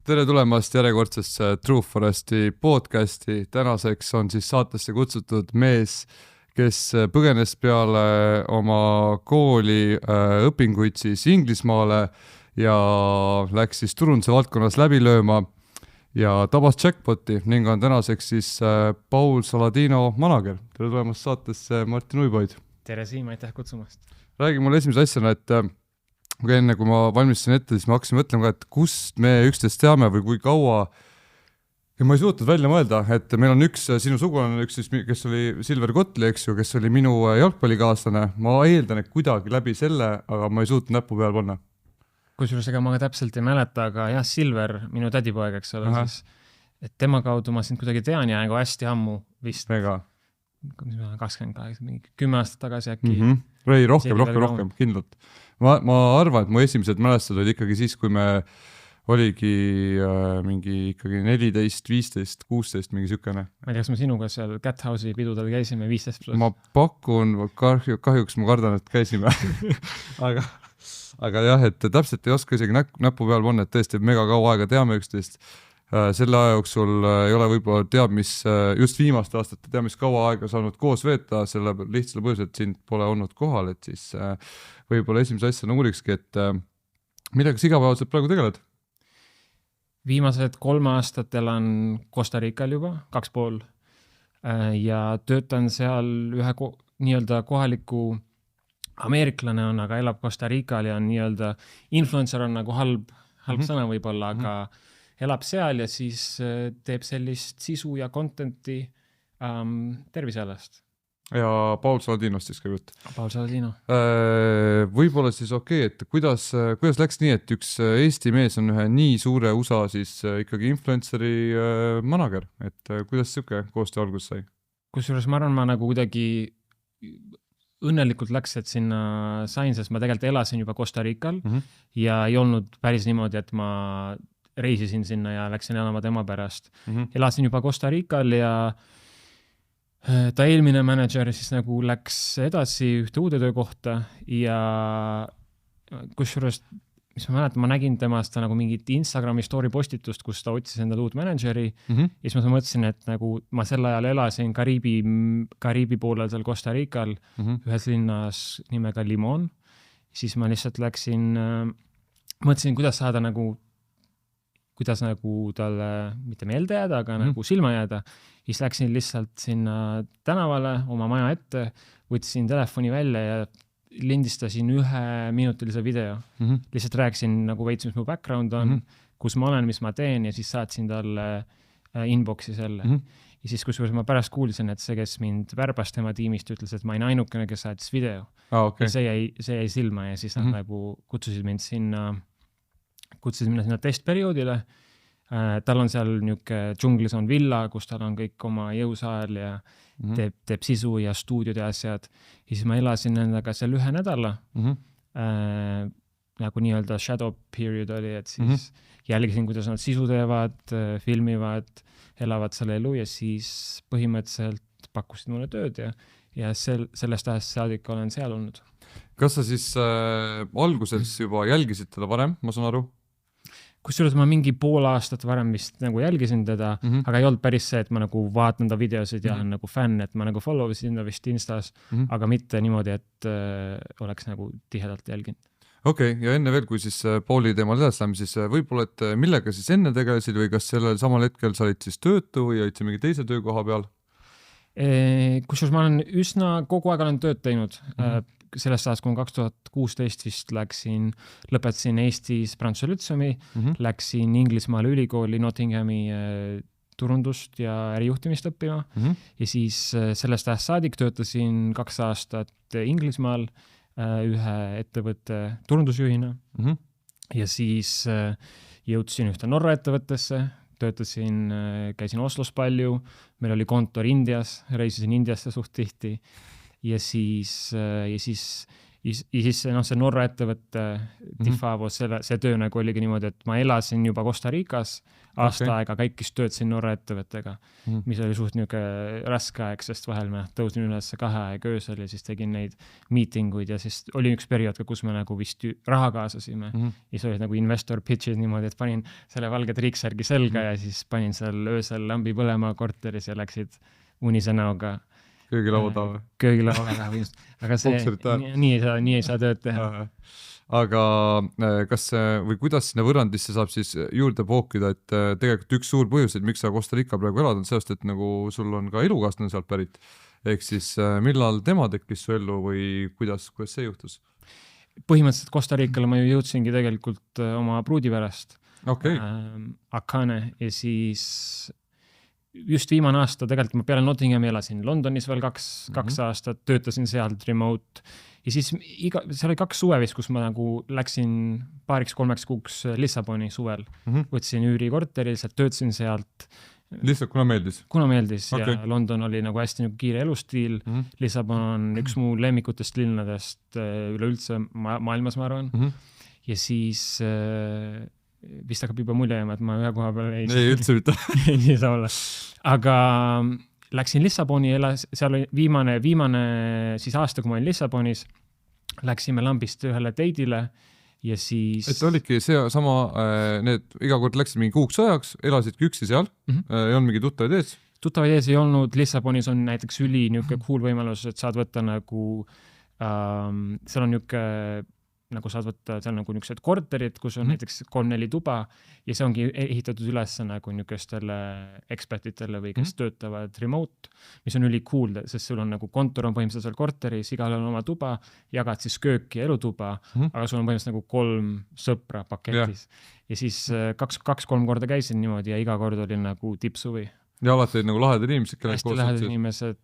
Tere tulemast järjekordsesse True Foresti podcasti. Tänaseks on siis saatesse kutsutud mees, kes põgenes peale oma kooli õpinguid siis Inglismaale ja läks siis turunduse valdkonnas läbi lööma ja tabas jackpoti ning on tänaseks siis Paul Saladino manager. Tere tulemast saatesse, Martin Uiboid. Tere Siim, aitäh kutsumast. Räägi mulle esimese asjana, et enne kui ma valmistasin ette, siis ma hakkasin mõtlema ka, et kust me üksteist teame või kui kaua. Ja ma ei suutnud välja mõelda, et meil on üks sinu sugulane, kes oli Silver Kotli, eks ju, kes oli minu jalgpallikaaslane. Ma eeldan, et kuidagi läbi selle, aga ma ei suutnud näppu peal panna. Kusjuures ega ma ka täpselt ei mäleta, aga jah, Silver, minu tädipoeg, eks ole, siis, et tema kaudu ma sind kuidagi tean ja hästi ammu vist. Mega. 28, 10 aastat tagasi äkki. Või rohkem, kindlalt. Ma arvan, et mu esimesed mälestused olid ikkagi siis, kui me oligi mingi ikkagi 14, 15, 16, mingi sükene. Ma ei tea, kas me sinuga seal Cathouse'i pidudel käisime 15+. Ma pakun, kahjuks ma kardan, et käisime. aga jah, et täpselt ei oska isegi näppu peal panna, et tõesti mega kaua aega teame üksteist. Selle aja jooksul ei ole võib-olla teab, mis just viimaste aastate teab, mis kaua aega saanud koos veeta, selle lihtsale põhjus, et sind pole olnud kohal, et siis võib-olla esimese asjana uurikski, et millega sa igapäevaselt praegu tegeled? Viimased 3 aastat elan Costa Rical juba, 2,5 ja töötan seal ühe nii-öelda kohaliku ameeriklane on, aga elab Costa Rical ja on nii-öelda influencer on nagu halb sõna võib-olla, aga elab seal ja siis teeb sellist sisu ja contenti tervisealast. Ja Paul Saladinost siis ka jutt. Paul Saladino. Võib-olla siis et kuidas läks nii, et üks Eesti mees on ühe nii suure USA siis ikkagi influenceri manager, et kuidas siuke koostöö algus sai? Kusjuures ma arvan, ma nagu kuidagi õnnelikult läks, et sinna sain, sest ma tegelikult elasin juba Costa Rical ja ei olnud päris niimoodi, et ma reisisin sinna ja läksin elama tema pärast. Elasin juba Costa Rical ja ta eelmine manager siis nagu läks edasi ühte uude töökohta ja kusjuures, mis ma mäletan, ma nägin temast nagu mingit Instagrami story postitust, kus ta otsis endale uut manageri ja siis ma mõtlesin, et nagu ma sel ajal elasin Kariibi poolel seal Costa Rical ühes linnas nimega Limon. Siis ma lihtsalt läksin, mõtlesin, kuidas saada nagu talle mitte meelde jääda, aga nagu silma jääda. Siis läksin lihtsalt sinna tänavale oma maja ette, võtsin telefoni välja ja lindistasin 1-minutilise video. Lihtsalt rääksin nagu veits, mis mu background on, kus ma olen, mis ma teen ja siis saatsin talle inboxi selle. Ja siis kusjuures ma pärast kuulsin, et see, kes mind värbas tema tiimist, ütles, et ma ei ainukene, kes saatis video. Okay. Ja see jäi silma ja siis nad nagu kutsusid mind sinna testperioodile. Tal on seal niuke džunglis on villa, kus tal on kõik oma jõusaal ja teeb sisu ja stuudiod ja asjad. Ja siis ma elasin nendega seal 1 nädala. Nagu nii-öelda shadow period oli, et siis jälgisin, kuidas nad sisu teevad, filmivad, elavad selle elu ja siis põhimõtteliselt pakkusid mulle tööd ja sellest ajast saadik olen seal olnud. Kas sa siis alguses juba jälgisid teda varem, ma saan aru? Kusjuures ma mingi pool aastat varem vist nagu jälgisin teda, aga ei olnud päris see, et ma nagu vaatan ta videosid ja olen nagu fänn, et ma nagu follow isin ta vist Instas, aga mitte niimoodi, et oleks nagu tihedalt jälginud. Okei, ja enne veel, kui siis Pauli teemal edasi läheme, siis võib-olla, et millega siis enne tegelesid või kas sellel samal hetkel sa olid siis töötu või olid sa mingi teise töökoha peal? Kusjuures ma olen kogu aeg olen tööd teinud. Sellest ajast, kui 2016 vist lõpetasin Eestis Prantsuse Lütseumi, läksin Inglismaale ülikooli Nottinghami turundust ja ärijuhtimist õppima ja siis sellest ajast saadik töötasin 2 aastat Inglismaal ühe ettevõtte turundusjuhina ja siis jõudsin ühte Norra ettevõttesse, käisin Oslos palju, meil oli kontor Indias, reisisin Indiasse suht tihti ja siis ja siis see Norra ettevõtte Tifavo, see töö nagu oligi niimoodi, et ma elasin juba Costa Ricas aasta aega, kõikis töötasin Norra ettevõttega, mis oli suht niisugune raske aeg, sest vahel ma tõusin üles 2 aega öösel ja siis tegin neid miitinguid ja siis oli üks periood, kus me nagu vist raha kaasasime ja siis olid nagu investor pitch'id niimoodi, et panin selle valge triiksärgi selga ja siis panin seal öösel lambi põlema korteris ja läksid unise näoga köögilaua taha. Aga nii ei saa tööd teha. Aga kas või kuidas sinna võrrandisse saab siis juurde pookida, et tegelikult üks suur põhjus, et miks sa Costa Rica praegu elad, on sellest, et nagu sul on ka elukaaslane sealt pärit. Ehk siis millal tema tekkis su ellu või kuidas see juhtus? Põhimõtteliselt Costa Ricale ma ju jõudsingi tegelikult oma pruudi pärast. Akane ja siis just viimane aasta, tegelikult ma peale Nottinghami elasin Londonis veel 2 aastat, töötasin sealt remote ja siis seal oli 2 suvevist, kus ma nagu läksin 2-3 kuuks Lissaboni suvel, võtsin üürikorteri, lihtsalt töötasin sealt. Lihtsalt kuna meeldis? Kuna meeldis ja London oli nagu hästi nagu kiire elustiil, Lissabon on üks mu lemmikutest linnadest üleüldse maailmas, ma arvan, ja siis vist hakkab juba mulje jääma, et ma ühe koha peal ei üldse mitte. Ei saa olla. Aga läksin Lissaboni, seal oli viimane siis aasta, kui ma olin Lissabonis, läksime lambist ühele teidile ja siis... Et olidki see sama, need iga kord läksid mingi kuuks ajaks, elasidki üksi seal, ei olnud mingi tuttavaid ees? Tuttavaid ees ei olnud, Lissabonis on näiteks niisugune cool võimalus, et saad võtta nagu, seal on niisugune nagu saad võtta seal nagu niisugused korterid, kus on näiteks 3-4 tuba ja see ongi ehitatud üles nagu niisugustele ekspertitele või kes töötavad remote, mis on üli cool, sest sul on nagu kontor on põhimõtteliselt seal korteris, igal on oma tuba, jagad siis kööki ja elutuba, aga sul on põhimõtteliselt nagu 3 sõpra paketis. Ja siis 2-3 korda käisin niimoodi ja iga kord oli nagu tippsuvi. Ja alati olid nagu lahedad inimesed, hästi lahedad inimesed,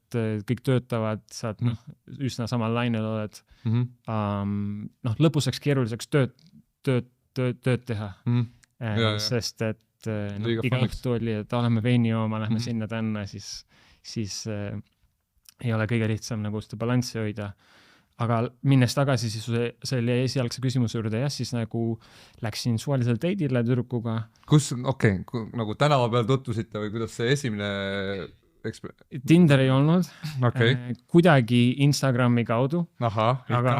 kõik töötavad, saad üsna samal lainel oled. Lõpuseks keeruliseks tööd teha, sest et iga õhtu oli, et oleme veini jooma, lähme sinna tänna, siis ei ole kõige lihtsam nagu seda balanssi hoida. Aga minnes tagasi siis selle esialgse küsimuse juurde, siis nagu läksin suvalisele teidile tüdrukuga. Kus, nagu tänava peal tutvusite või kuidas see esimene... Tinder ei olnud, kuidagi Instagrami kaudu, aga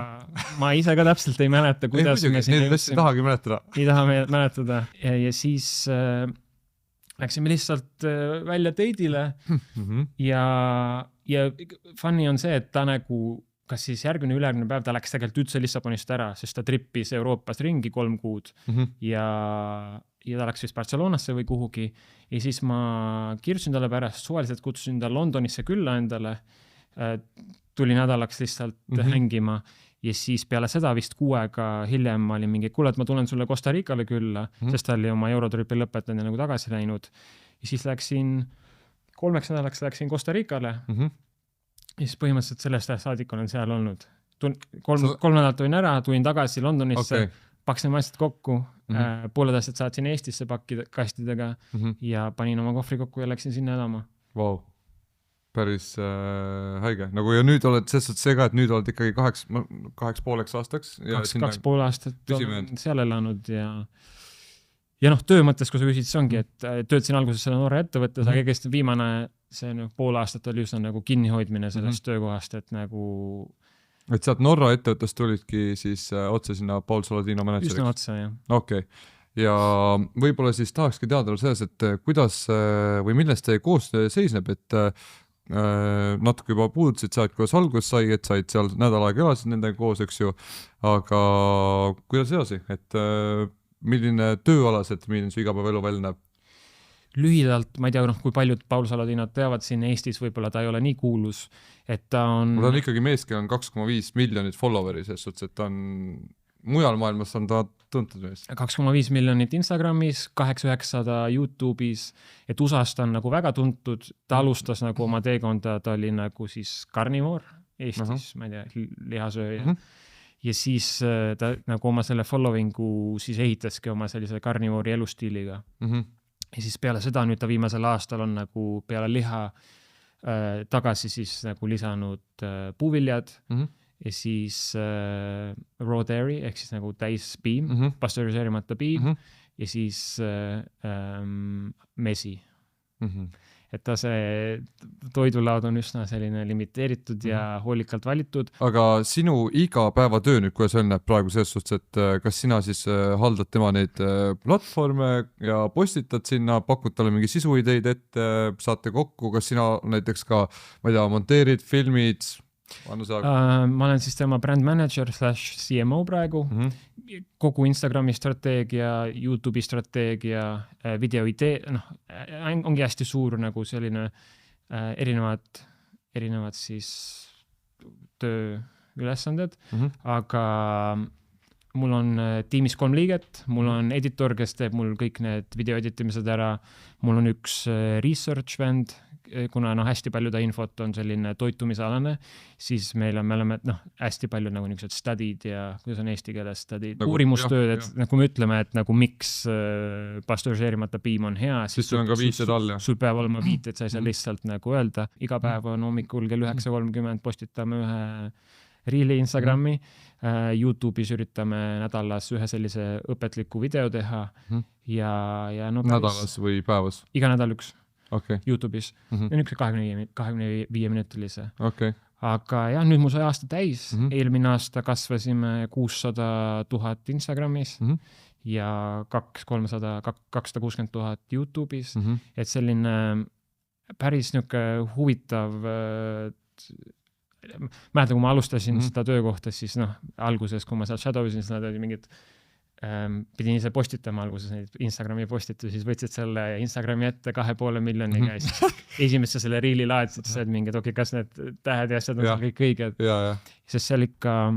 ma ise ka täpselt ei mäleta, kuidas me sinna jõudsime. Ei tahagi mäletada. Ei taha mäletada. Ja siis läksime lihtsalt välja teidile ja funny on see, et ta nagu kas siis järgmine ülejärgmine päev ta läks tegelikult üldse Lissabonist ära, sest ta trippis Euroopas ringi 3 kuud ja ta läks vist Barcelonasse või kuhugi ja siis ma kirjutasin talle pärast, suvaliselt kutsusin ta Londonisse külla endale, tuli nädalaks lihtsalt hängima ja siis peale seda vist 6 aega hiljem ma olin mingi, kuule, et ma tulen sulle Costa Ricale külla, sest ta oli oma Eurotripi lõpetanud ja nagu tagasi läinud ja siis läksin 3 nädalaks läksin Costa Ricale ja siis põhimõtteliselt sellest saadik olen seal olnud. 3 nädalat olin ära, tulin tagasi Londonisse, paksime asjad kokku, pooled asjad saatsin Eestisse kastidega ja panin oma kohvri kokku ja läksin sinna elama. Vau, päris häige. Nagu ja nüüd oled see ka, et nüüd oled ikkagi 8,5 aastaks. 2,5 aastat olen seal elanud ja töö mõttes, kui sa küsid, see ongi, et töötasin alguses selle Norra ettevõttes, aga kõigest viimane see pool aastat oli üsna nagu kinnihoidmine sellest töökohast, et nagu... Et sealt Norra ettevõttest tulidki siis otse sinna Paul Saladino manager'iks? Üsna otse, jah. Okei. Ja võib-olla siis tahakski teada selles, et kuidas või millest teie koostöö seisneb, et natuke juba puudutasid, sa kuidas algus sai, et said seal nädal aega elasid nendega koos, eks ju, aga kuidas edasi, et milline tööalaselt, milline su igapäevaelu välja näeb? Lühidalt, ma ei tea, kui paljud Paul Saladinat teavad siin Eestis, võib-olla ta ei ole nii kuulus, et ta on... Ta on ikkagi mees, kellel on 2,5 miljonit followeri, selles suhtes, et ta on mujal maailmas on ta tuntud mees. 2,5 miljonit Instagramis, 800-900 YouTube'is, et USA-st on nagu väga tuntud, ta alustas nagu oma teekonda, ta oli nagu siis karnivoor Eestis, ma ei tea, lihasööja. Ja siis ta nagu oma selle followingu siis ehitaski oma sellise karnivoori elustiiliga. Ja siis peale seda nüüd ta viimasel aastal on nagu peale liha tagasi siis nagu lisanud puuviljad ja siis raw dairy ehk siis nagu täispiim, pasteuriseerimata piim ja siis mesi. Et ta see toidulaud on üsna selline limiteeritud ja hoolikalt valitud. Aga sinu igapäevatöö nüüd, kuidas on praegu selles suhtes, et kas sina siis haldad tema neid platvorme ja postitad sinna, pakud talle mingi sisuideid ette, saate kokku, kas sina näiteks ka, ma ei tea, monteerid, filmid? Ma olen siis tema brand manager / CMO praegu, kogu Instagrami strateegia, YouTube'i strateegia, videoidee, ongi hästi suur nagu selline erinevad siis tööülesanded, aga mul on tiimis 3 liiget, mul on editor, kes teeb mul kõik need video editimised ära, mul on üks research vend, kuna hästi palju ta infot on selline toitumisalane, siis me oleme hästi palju nagu niisugused studied ja kuidas on eesti keeles studied, uurimustööd, et nagu me ütleme, et nagu miks pasteuriseerimata piim on hea, siis sul on ka viited all, jah? Sul peab olema viited, sa ei saa lihtsalt nagu öelda. Iga päev on hommikul kell 9:30 postitame ühe Reeli Instagrami, YouTube'is üritame nädalas ühe sellise õpetliku video teha ja nädalas või päevas? Iga nädal üks. Okay. YouTube'is. Üks 25-minutilise. Okay. Aga jah, nüüd mul sai aasta täis. Eelmine aasta kasvasime 600,000 Instagramis ja 260,000 YouTube'is. Et selline päris niuke huvitav mäletan, kui ma alustasin seda töökohta, siis alguses, kui ma seal Shadowsin, siis nad olid mingid pidin ise postitama alguses neid Instagrami postitu, siis võtsid selle Instagrami ette 2,5 miljoniga ja siis esimesse selle Reeli laadsid, siis oled mingid, kas need tähed ja asjad on kõik õiged. Sest seal ikka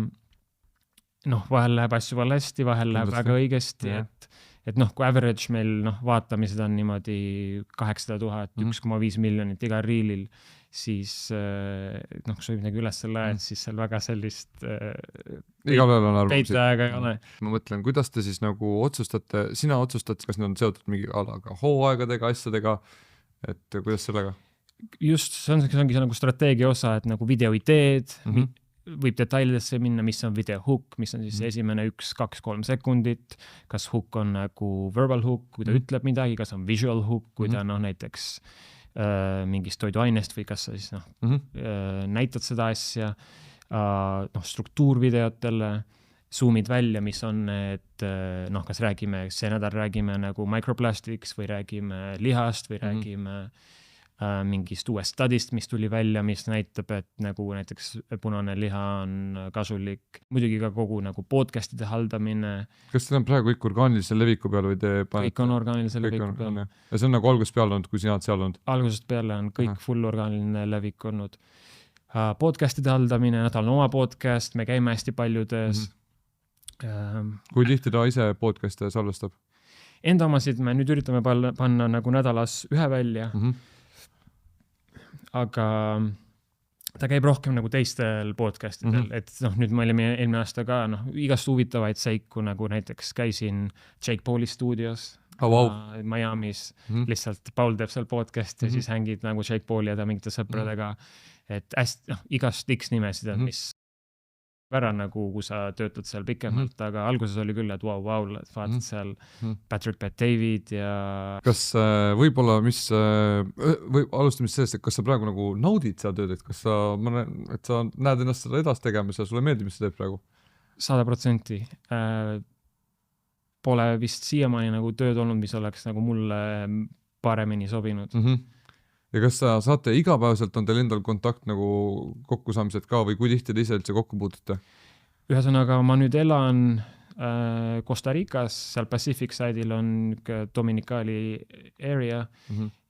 vahel läheb asju valesti, vahel läheb väga õigesti, et kui average meil vaatamised on niimoodi 800,000, 1,5 miljonit igal Reelil, siis kui sa midagi üles laed, siis seal väga sellist peitaega ei ole. Ma mõtlen, kuidas te siis nagu otsustate, sina otsustad, kas need on seotud mingi alaga hooaegadega, asjadega, et kuidas sellega? Just, see ongi nagu strateegia osa, et nagu videoideed, võib detailidesse minna, mis on video hook, mis on siis esimene 1, 2, 3 sekundit, kas hook on nagu verbal hook, kui ta ütleb midagi, kas on visual hook, kui ta näiteks mingist toiduainest või kas sa siis näitad seda asja, struktuurvideotele, zoomid välja, mis on need, kas räägime, see nädal räägime nagu microplastics või räägime lihast või räägime mingist uuest studist, mis tuli välja, mis näitab, et nagu näiteks punane liha on kasulik. Muidugi ka kogu nagu podcastide haldamine. Kas teil on praegu kõik orgaanilise leviku peal või te panete? Kõik on orgaanilise leviku peal. Ja see on nagu algusest peale olnud, kui sina oled seal olnud? Algusest peale on kõik full orgaaniline levik olnud. Podcastide haldamine, nad on oma podcast, me käime hästi paljudes. Kui tihti ta ise podcast'e salvestab? Enda omasid me nüüd üritame panna nagu nädalas ühe välja. Aga ta käib rohkem nagu teistel podcastidel, et nüüd me olime eelmine aasta ka igast huvitavaid seiku, nagu näiteks käisin Jake Pauli stuudios Miami's, lihtsalt Paul teeb seal podcast ja siis hängid nagu Jake Pauli ja ta mingite sõpradega, et hästi, igast X nimesid, mis ära nagu, kui sa töötad seal pikemalt, aga alguses oli küll, et wow, vaatad seal Patrick Bet-David ja... Kas võib-olla, või alustame sellest, et kas sa praegu nagu naudid seal tööd, et kas sa näed ennast seda edasi tegemas ja sulle meeldib, mis sa teed praegu? 100%. Pole vist siiamaani nagu tööd olnud, mis oleks nagu mulle paremini sobinud. Ja kas sa saate igapäevaselt, on teil endal kontakt nagu kokkusaamised ka või kui tihti te ise üldse kokku puutute? Ühesõnaga, ma nüüd elan Costa Ricas, seal Pacific side'il on Dominicali area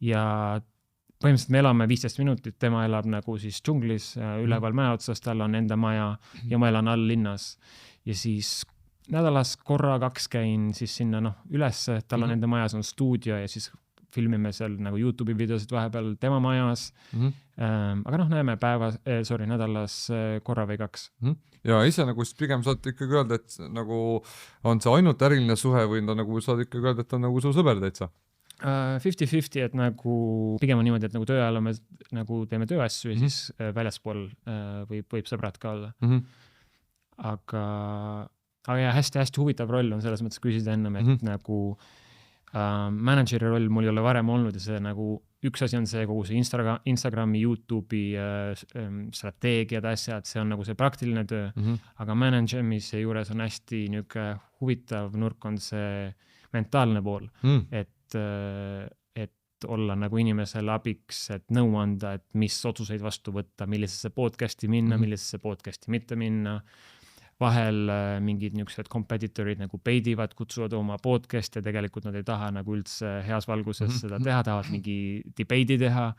ja põhimõtteliselt me elame 15 minutit, tema elab nagu siis džunglis üleval mäe otsas, tal on enda maja ja ma elan all linnas ja siis nädalas korra 2 käin siis sinna üles, tal on enda majas on stuudio ja siis filmime seal nagu YouTube'i videosid vahepeal tema majas, aga näeme nädalas korra või 2. Ja ise nagu pigem saad ikkagi öelda, et nagu on see ainult äriline suhe või nagu saad ikkagi öelda, et on nagu su sõber täitsa? 50-50, et nagu pigem on niimoodi, et nagu töö ajal me nagu teeme tööasju ja siis väljaspool võib sõbrad ka olla. Aga jah, hästi huvitav roll on selles mõttes küsida ennem, et nagu manageri roll mul ei ole varem olnud ja see nagu üks asi on see kogu see Instagrami, YouTube'i strateegiad, asjad, see on nagu see praktiline töö, aga managemise juures on hästi niisugune huvitav nurk on see mentaalne pool, et olla nagu inimesele abiks, et nõu anda, et mis otsuseid vastu võtta, millisesse podcasti minna, millisesse podcasti mitte minna. Vahel mingid niisugused competitorid nagu peidivad, kutsuvad oma podcast ja tegelikult nad ei taha nagu üldse heas valguses seda teha, tahavad mingi debate'i teha.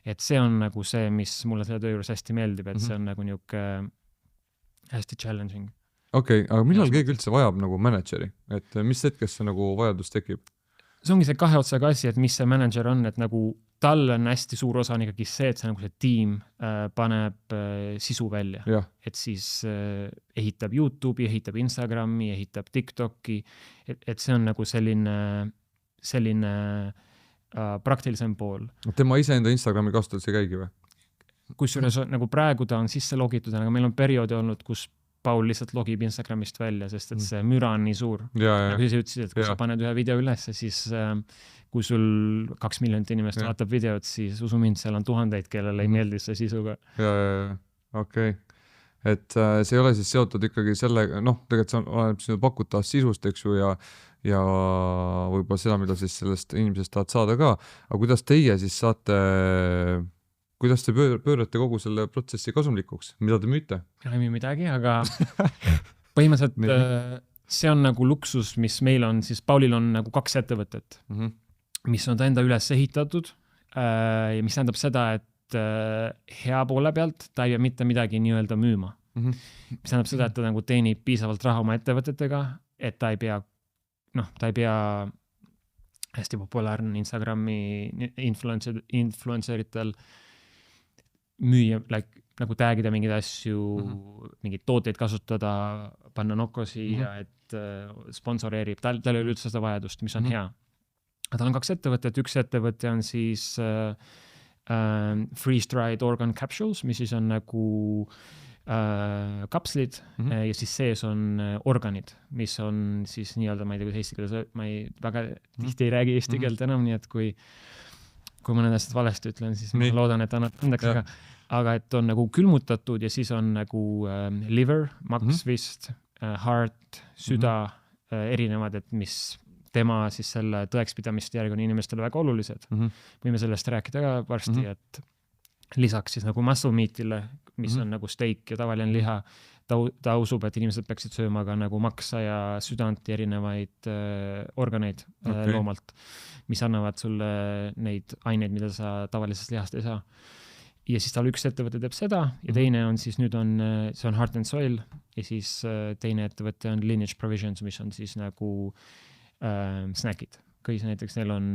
Et see on nagu see, mis mulle selle töö juures hästi meeldib, et see on nagu niisugune hästi challenging. Okei, aga millal keegi üldse vajab nagu manageri? Et mis hetkest see nagu vajadus tekib? See ongi see kahe otsaga asi, et mis see manager on, et nagu tal on hästi suur osa on ikkagi see, et see, nagu see tiim paneb sisu välja. Et siis ehitab YouTube'i, ehitab Instagrami, ehitab TikTok'i, et see on nagu selline praktilisem pool. Tema ise enda Instagrami kasutus ei käigi või? Kusjuures nagu praegu ta on sisse logitud, aga meil on perioodi olnud, kus Paul lihtsalt logib Instagramist välja, sest et see müra on nii suur. Nagu sa ütlesid, et kui sa paned ühe video üles, siis kui sul 2 miljonit inimest vaatab videot, siis usu mind, seal on tuhandeid, kellele ei meeldi see sisuga. Okei. Et see ei ole siis seotud ikkagi selle, tegelikult see on sinu pakutavast sisust, eks ju, ja võib-olla seda, mida siis sellest inimesest tahad saada ka. Aga kuidas teie siis saate... Kuidas te pöörate kogu selle protsessi kasumlikuks? Mida te müüte? Ei müü midagi, aga põhimõtteliselt see on nagu luksus, mis meil on, siis Paulil on nagu 2 ettevõtet, mis on ta enda üles ehitatud ja mis tähendab seda, et hea poole pealt ta ei pea mitte midagi nii-öelda müüma. Mis tähendab seda, et ta nagu teenib piisavalt raha oma ettevõtetega, et ta ei pea hästi populaarne Instagrami influenceritel müüa, nagu tagida mingeid asju, mingeid tooteid kasutada, panna nokkosi ja et sponsoreerib. Tal ei ole üldse seda vajadust, mis on hea. Tal on 2 ettevõtet. Üks ettevõte on siis freeze-dried organ capsules, mis siis on nagu kapslid ja siis sees on organid, mis on siis nii-öelda, ma ei tea, kuidas eesti keeles, ma väga tihti ei räägi eesti keelt enam, nii et kui mõned asjad valesti ütlen, siis ma loodan, et annab andeks, aga et on nagu külmutatud ja siis on nagu liver, maks vist, heart, süda, erinevad, et mis tema siis selle tõekspidamiste järgi on inimestele väga olulised. Võime sellest rääkida ka varsti, et lisaks siis nagu muscle meat'ile, mis on nagu steak ja tavaline liha, ta usub, et inimesed peaksid sööma ka nagu maksa ja südant ja erinevaid organeid loomalt, mis annavad sulle neid aineid, mida sa tavalisest lihast ei saa. Ja siis tal üks ettevõte teeb seda ja teine on siis nüüd see on Heart and Soil ja siis teine ettevõte on Lineage Provisions, mis on siis nagu snackid. Kõis näiteks neil on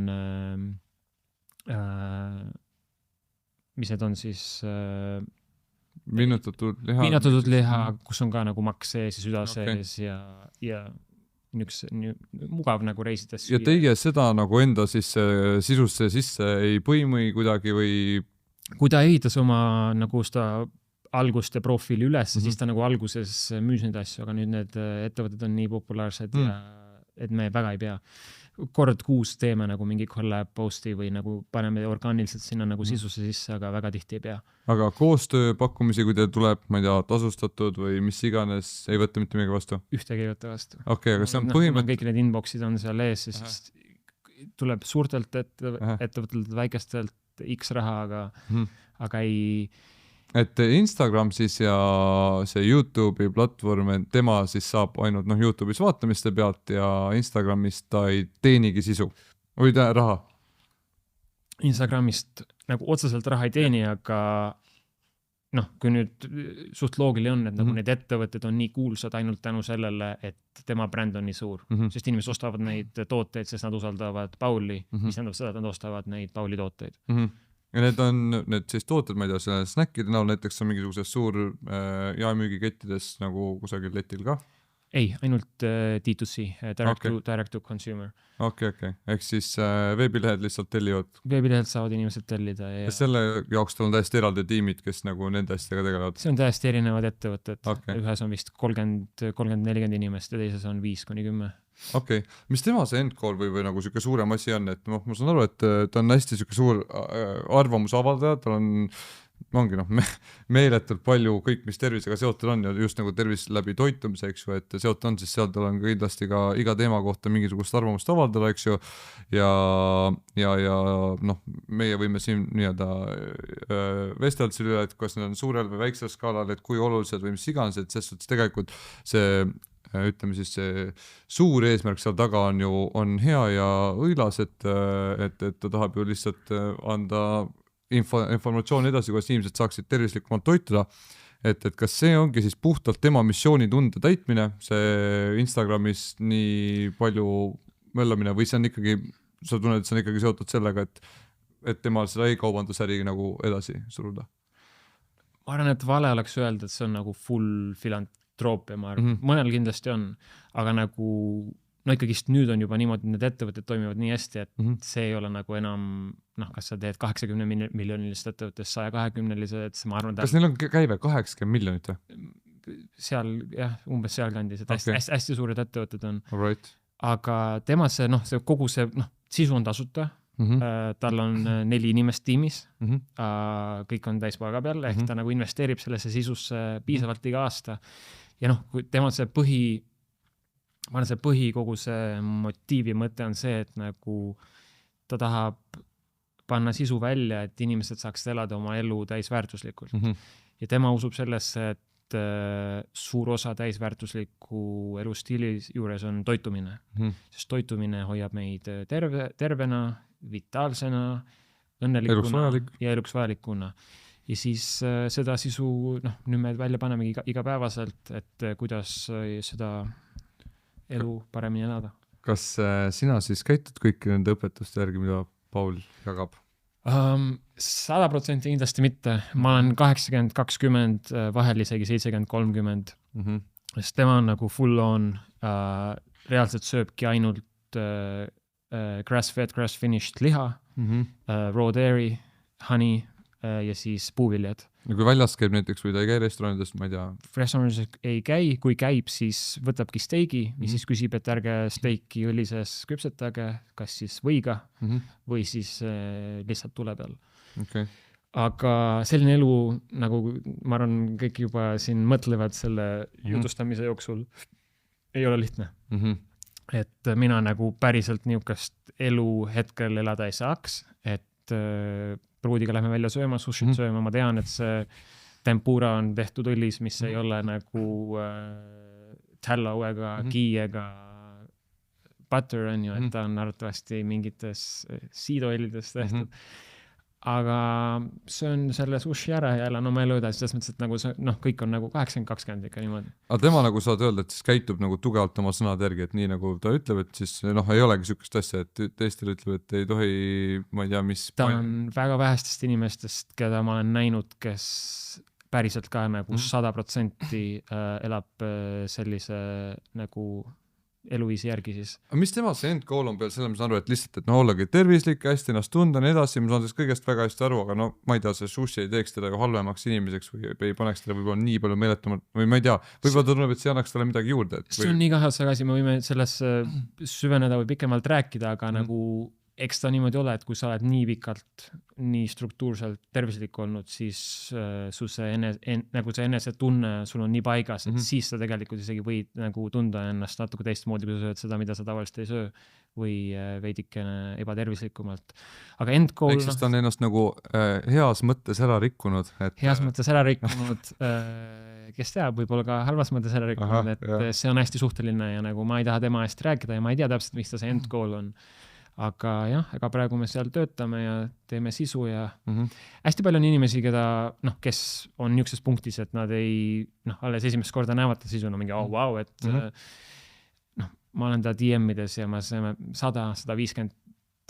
mis need on siis Viinutatud liha, kus on ka nagu maks sees ja süda sees ja üks mugav nagu reisides. Ja teie seda nagu enda sisusse sisse ei põimi kuidagi või? Kui ta ehitas oma nagu seda alguste profiili üles, siis ta nagu alguses müüs neid asju, aga nüüd need ettevõtted on nii populaarsed ja et me väga ei pea. Kord kuus teeme nagu mingi collab posti või nagu paneme orgaaniliselt sinna nagu sisusse sisse, aga väga tihti ei pea. Aga koostöö pakkumisi, kui teil tuleb, ma ei tea, tasustatud või mis iganes, ei võtta mitte midagi vastu? Ühtegi ei võtta vastu. Okei, aga see on põhimõtteliselt... Kõik need inboxid on seal ees, siis tuleb suurtelt ettevõtelt väikestelt X raha, aga ei... Et Instagram siis ja see YouTube'i platvorm, tema siis saab ainult YouTube'is vaatamiste pealt ja Instagramist ta ei teenigi sisu või raha? Instagramist nagu otseselt raha ei teeni, aga kui nüüd suht loogiline on, et nagu need ettevõtted on nii kuulsad ainult tänu sellele, et tema bränd on nii suur, sest inimesed ostavad neid tooteid, sest nad usaldavad Pauli, mis tähendab seda, et nad ostavad neid Pauli tooteid. Ja need on need siis tooted, ma ei tea, snackide näol näiteks on mingisugused suur jaemüügikettides nagu kusagil letil ka? ei, ainult D2C, direct to consumer. Okei. Ehk siis veebilehed lihtsalt tellivad? Veebilehed saavad inimesed tellida. Ja selle jaoks tal on täiesti eraldi tiimid, kes nagu nende asjadega tegelevad? See on täiesti erinevad ettevõtted. Ühes on vist 30-40 inimest ja teises on 5-10. Okei. Mis tema see endcall või nagu siuke suurem asi on, et ma saan aru, et ta on hästi siuke suur arvamusavaldaja, tal ongi meeletult palju kõik, mis tervisega seotud on ja just nagu tervis läbi toitumise, eks ju, et seotud on, siis seal tal on kindlasti ka iga teema kohta mingisugust arvamust avaldada, eks ju, ja meie võime siin nii-öelda vestelda selle üle, et kas need on suurel või väiksel skaalal, et kui olulised või mis iganes, et selles suhtes tegelikult see ütleme siis see suur eesmärk seal taga on hea ja õilas, et ta tahab ju lihtsalt anda informatsiooni edasi, kuidas inimesed saaksid tervislikumalt toituda, et kas see ongi siis puhtalt tema missioonitunde täitmine, see Instagramis nii palju möllamine või see on ikkagi, sa tunned, et see on ikkagi seotud sellega, et temal seda e-kaubandusäri nagu edasi suruda? Ma arvan, et vale oleks öelda, et see on nagu full filantroopia, ma arvan. Mõnel kindlasti on, aga nagu ikkagist nüüd on juba niimoodi, need ettevõtted toimivad nii hästi, et see ei ole nagu enam, kas sa teed 80 miljonilist ettevõttest 120-lise, et ma arvan... Kas neil on käive 80 miljonit või? Seal, jah, umbes sealkandis, et hästi suured ettevõtted on. Right. Aga tema see kogu see sisu on tasuta, tal on 4 inimest tiimis, kõik on täispalga peal, ehk ta nagu investeerib sellesse sisusse piisavalt iga aasta. Ja kui tema see ma arvan, see kogu see motiivi mõte on see, et nagu ta tahab panna sisu välja, et inimesed saaksid elada oma elu täisväärtuslikult. Ja tema usub sellesse, et suur osa täisväärtusliku elustiili juures on toitumine. Sest toitumine hoiab meid tervena, vitaalsena, õnnelikuna ja eluks vajalikuna. Ja siis seda sisu, nüüd me välja paneme igapäevaselt, et kuidas seda elu paremini elada. Kas sina siis käitud kõiki nende õpetuste järgi, mida Paul jagab? 100% kindlasti mitte. Ma olen 80-20, vahel isegi 70-30. Sest tema on nagu full on, reaalselt sööbki ainult grass-fed, grass-finished liha, raw dairy, honey ja siis puuviljad. Ja kui väljas käib näiteks või ta ei käi restoranides, ma ei tea? Restoranides ei käi, kui käib, siis võtabki steigi ja siis küsib, et ärge steiki õlises küpsetage, kas siis võiga või siis lihtsalt tule peal. Okay. Aga selline elu, nagu ma arvan, kõik juba siin mõtlevad selle jutustamise jooksul, ei ole lihtne. Et mina nagu päriselt niisugust elu hetkel elada ei saaks, et pruudiga lähme välja sööma, sushit sööma, ma tean, et see tempura on tehtud õlis, mis ei ole nagu tallow ega ghee ega butter on ju, et ta on arvatavasti mingites siidoõlides tehtud. Aga söön selle sushi ära ja elan oma elu edasi, selles mõttes, et nagu kõik on nagu 80-20 ikka niimoodi. Aga tema nagu saad öelda, et siis käitub nagu tugevalt oma sõnad järgi, et nii nagu ta ütleb, et siis ei olegi sükust asja, et teistel ütleb, et ei tohi, ma ei tea, mis... Ta on väga vähestest inimestest, keda ma olen näinud, kes päriselt ka nagu 100% elab sellise nagu eluviisi järgi siis. Mis tema see endgoal on peal, selle ma saan aru, et lihtsalt, et ollagi tervislik, hästi ennast tunda, nii edasi, ma saan sellest kõigest väga hästi aru, aga ma ei tea, see sushi ei teeks teda halvemaks inimeseks või ei paneks teda võib-olla nii palju meeletumalt, või ma ei tea, võib-olla ta tunneb, et see annaks talle midagi juurde. See on nii kahes asi, me võime sellesse süveneda või pikemalt rääkida, aga nagu eks ta niimoodi ole, et kui sa oled nii pikalt, nii struktuurselt tervislik olnud, siis su see nagu see enesetunne sul on nii paigas, et siis sa tegelikult isegi võid nagu tunda ennast natuke teistmoodi, kui sa sööd seda, mida sa tavaliselt ei söö või veidikene ebatervislikumalt. Aga endgoal... Eks ta on ennast nagu heas mõttes ära rikkunud. Heas mõttes ära rikkunud, kes teab, võib-olla ka halvas mõttes ära rikkunud, et see on hästi suhteline ja nagu ma ei taha tema eest rääkida ja ma ei tea täpselt, mis ta see endgoal on. Aga jah, ega praegu me seal töötame ja teeme sisu ja hästi palju on inimesi, keda, kes on niisuguses punktis, et nad ei, alles esimest korda näevad sisu, mingi, wow, et ma olen ta DM-ides ja ma saame 100-150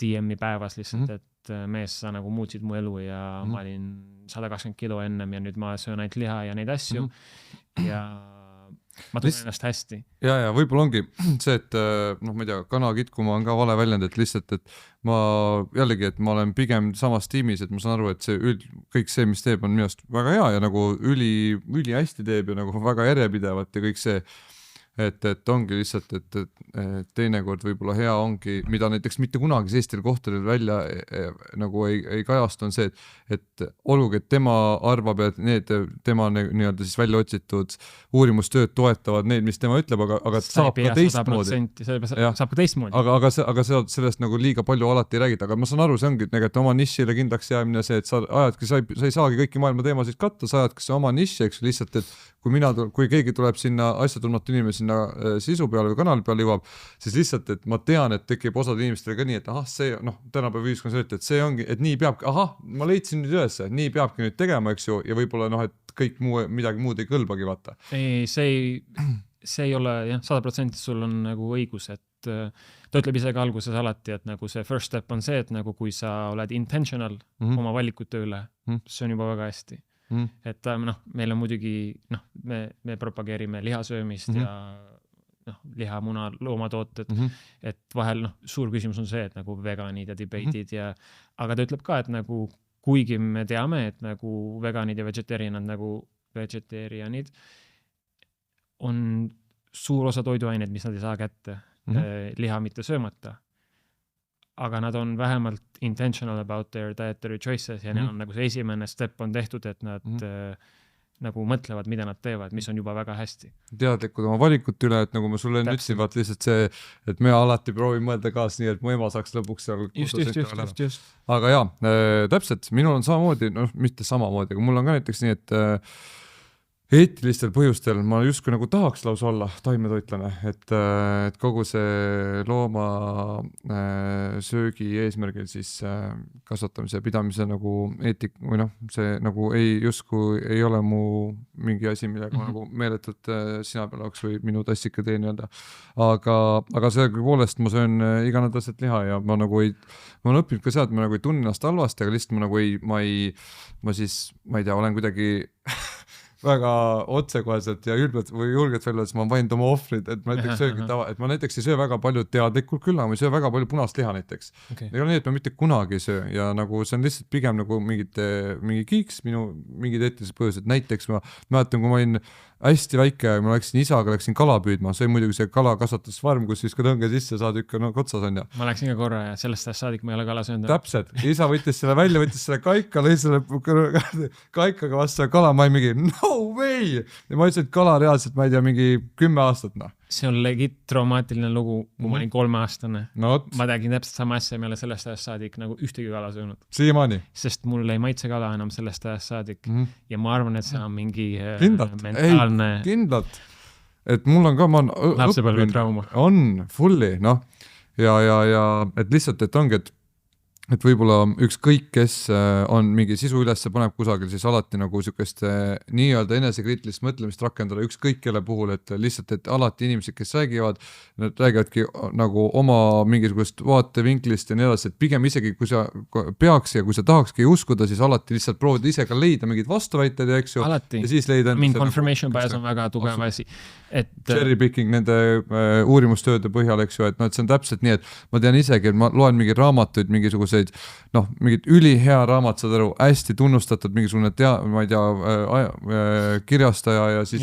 DM-i päevas lihtsalt, et mees, sa nagu muutsid mu elu ja ma olin 120 kilo ennem ja nüüd ma söön ainult liha ja neid asju ja ma tunnen ennast hästi. Ja võib-olla ongi see, et noh, ma ei tea, kana kitkuma on ka vale väljend, et lihtsalt, et ma jällegi, et ma olen pigem samas tiimis, et ma saan aru, et see kõik see, mis teeb, on minu arust väga hea ja nagu üli hästi teeb ja nagu väga järjepidevalt ja kõik see, et ongi lihtsalt, et teinekord võib-olla hea ongi, mida näiteks mitte kunagi Eestil kohtadel välja nagu ei kajastu, on see, et olgugi, et tema arvab, et need tema nii-öelda siis välja otsitud uurimustööd toetavad neid, mis tema ütleb, aga saab ka teistmoodi. Saab ka teistmoodi. Aga sellest nagu liiga palju alati ei räägita, aga ma saan aru, see ongi tegelikult oma nišile kindlaks jäämine see, et sa ajadki, sa ei saagi kõiki maailma teemasid katta, sa ajadki see oma niši, eks lihtsalt, et kui keegi tuleb sinna asjatundmatu inimene sinna sisu peale või kanali peale jõuab, siis lihtsalt, et ma tean, et tekib osad inimestele ka nii, et see, noh, tänapäeva ühiskonnas öeldi, et see ongi, et nii peabki, ma leidsin nüüd üles, nii peabki nüüd tegema, eks ju, ja võib-olla noh, et kõik midagi muud ei kõlbagi, vaata. Ei, see ei ole jah, 100% sul on nagu õigus, et ta ütleb ise ka alguses alati, et nagu see first step on see, et nagu kui sa oled intentional oma valikute üle, see on juba väga hästi. Et noh, meil on muidugi, noh, me propageerime lihasöömist ja noh, liha, muna, loomatooted, et vahel noh, suur küsimus on see, et nagu veganid ja debate'id ja, aga ta ütleb ka, et nagu kuigi me teame, et nagu veganid ja vegetarianid on suur osa toiduaineid, mis nad ei saa kätte, liha mitte söömata. Aga nad on vähemalt intentional about their dietary choices ja neil on nagu see esimene step on tehtud, et nad nagu mõtlevad, mida nad teevad, mis on juba väga hästi. Teadlikud oma valikut üle, et nagu ma sulle ütlesin, vaat lihtsalt see, et me alati proovime mõelda kaas nii, et mu ema saaks lõpuks seal just. Aga jaa, täpselt, minul on samamoodi, noh, mitte samamoodi, aga mul on ka näiteks nii, et eetilistel põhjustel ma justkui nagu tahaks lausa olla taimetoitlane, et kogu see looma söögi eesmärgil siis kasvatamise ja pidamise nagu või noh, see nagu justkui ei ole mu mingi asi, millega ma nagu meeletult sina peal oleks või minu tassika tee nii-öelda. Aga selle poolest ma söön iganädalaselt liha ja ma nagu ma olen õppinud ka seda, et ma nagu ei tunne ennast halvasti, aga lihtsalt ma nagu ma ei tea, olen kuidagi väga otsekoheselt ja ülbelt või julgelt välja, et ma vainud oma ohvrid, et ma näiteks et ma näiteks ei söö väga palju teadlikult küll, aga ma ei söö väga palju punast liha näiteks. Ei ole nii, et ma mitte kunagi ei söö ja nagu see on lihtsalt pigem nagu mingi kiiks mingid eetilised põhjused. Näiteks ma mäletan, kui ma olin hästi väike, ma läksin kala püüdma, see muidugi see kalakasvatusfarm, kus siis ka tõnge sisse saad ikka otsas on ja. Ma läksin ka korra ja sellest saadik ma ei ole kala söönud. Täpselt, isa võttis selle välja, võttis selle kaika, lõi selle kaikaga vastu kala, ma ei mingi no way! Ja ma ütlesin, et kala reaalselt, ma ei tea, mingi 10 aastat, noh. See on legit traumaatiline lugu, kui ma olin 3-aastane. No, ma tegin täpselt sama asja, ma ei ole sellest ajast saadik nagu ühtegi kala söönud. Siiamaani? Sest mul ei maitse kala enam sellest ajast saadik ja ma arvan, et see on mingi mentaalne... Kindlalt. Et mul on ka, ma olen lapsepõlve trauma. On, fully, noh. Ja et lihtsalt, et ongi, et võib-olla ükskõik, kes on mingi sisu ülesse paneb kusagil, siis alati nagu sükest nii-öelda enesekriitilist mõtlemist rakendada ükskõik kelle puhul, et lihtsalt, et alati inimesed, kes räägivad, nad räägivadki nagu oma mingisugust vaatevinklist ja nii edasi, et pigem isegi, kui sa peaks ja kui sa tahakski uskuda, siis alati lihtsalt proovida ise ka leida mingid vastuväited ja eks ju. Alati. Ja siis leida confirmation bias on väga tugev asi. Cherry picking nende uurimustööde põhjal, eks ju, et see on täpselt nii, et ma tean isegi, et ma loen mingeid raamatuid, mingisuguseid, noh, mingid ülihea raamat, saad aru, hästi tunnustatud mingisugune ma ei tea, kirjastaja ja siis,